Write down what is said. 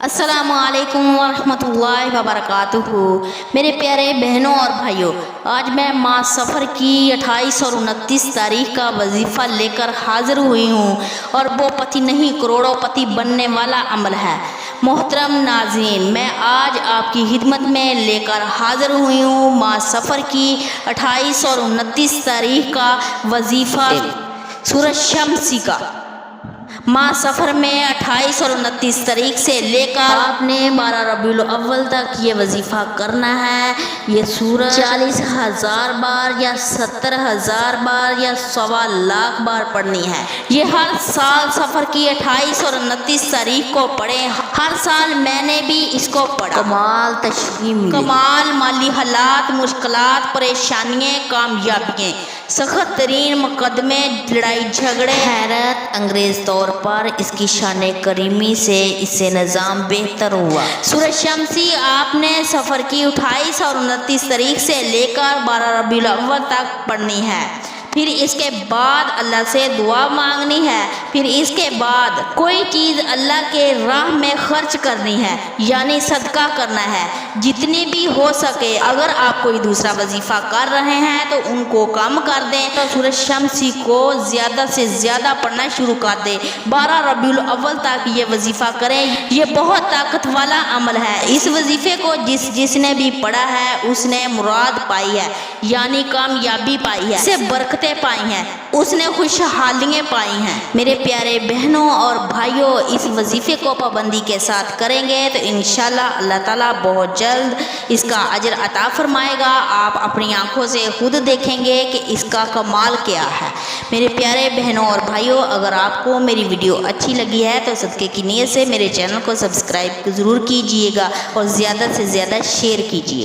السلام علیکم ورحمۃ اللہ وبرکاتہ۔ میرے پیارے بہنوں اور بھائیوں، آج میں ماہ سفر کی 28 اور 29 تاریخ کا وظیفہ لے کر حاضر ہوئی ہوں، اور وہ پتی نہیں کروڑوں پتی بننے والا عمل ہے۔ محترم ناظرین، میں آج آپ کی خدمت میں لے کر حاضر ہوئی ہوں ماہ سفر کی 28 اور 29 تاریخ کا وظیفہ سورۃ شمس کا۔ ماہ سفر میں 28 اور 29 تاریخ سے لے کر آپ نے 12 ربیع الاول تک یہ وظیفہ کرنا ہے۔ یہ سورت 40,000 بار یا 70,000 بار یا 1,25,00,000 بار پڑھنی ہے۔ یہ ہر سال سفر کی 28 اور 29 تاریخ کو پڑھیں۔ ہر سال میں نے بھی اس کو پڑھا۔ کمال تشریح ملی، کمال مالی حالات، مشکلات، پریشانیاں، کامیابیاں، سخت ترین مقدمے، لڑائی جھگڑے، حیرت انگیز طور پر اس کی شان کریمی سے اس سے نظام بہتر ہوا۔ سورۃ شمس آپ نے سفر کی 28 اور 29 تاریخ سے لے کر 12 ربیع الاول تک پڑھنی ہے۔ پھر اس کے بعد اللہ سے دعا مانگنی ہے۔ پھر اس کے بعد کوئی چیز اللہ کے راہ میں خرچ کرنی ہے، یعنی صدقہ کرنا ہے، جتنی بھی ہو سکے۔ اگر آپ کوئی دوسرا وظیفہ کر رہے ہیں تو ان کو کم کر دیں، تو سورۃ شمس کو زیادہ سے زیادہ پڑھنا شروع کر دیں۔ 12 ربیع الاول تک یہ وظیفہ کریں۔ یہ بہت طاقت والا عمل ہے۔ اس وظیفے کو جس نے بھی پڑھا ہے اس نے مراد پائی ہے، یعنی کامیابی پائی ہے، سے برکتیں پائی ہیں، اس نے خوشحالیاں پائی ہیں۔ میرے پیارے بہنوں اور بھائیوں، اس وظیفے کو پابندی کے ساتھ کریں گے تو انشاءاللہ اللہ تعالیٰ بہت جلد اس کا اجر عطا فرمائے گا۔ آپ اپنی آنکھوں سے خود دیکھیں گے کہ اس کا کمال کیا ہے۔ میرے پیارے بہنوں اور بھائیوں، اگر آپ کو میری ویڈیو اچھی لگی ہے تو صدقے کی نیت سے میرے چینل کو سبسکرائب ضرور کیجیے گا اور زیادہ سے زیادہ شیئر کیجیے گا۔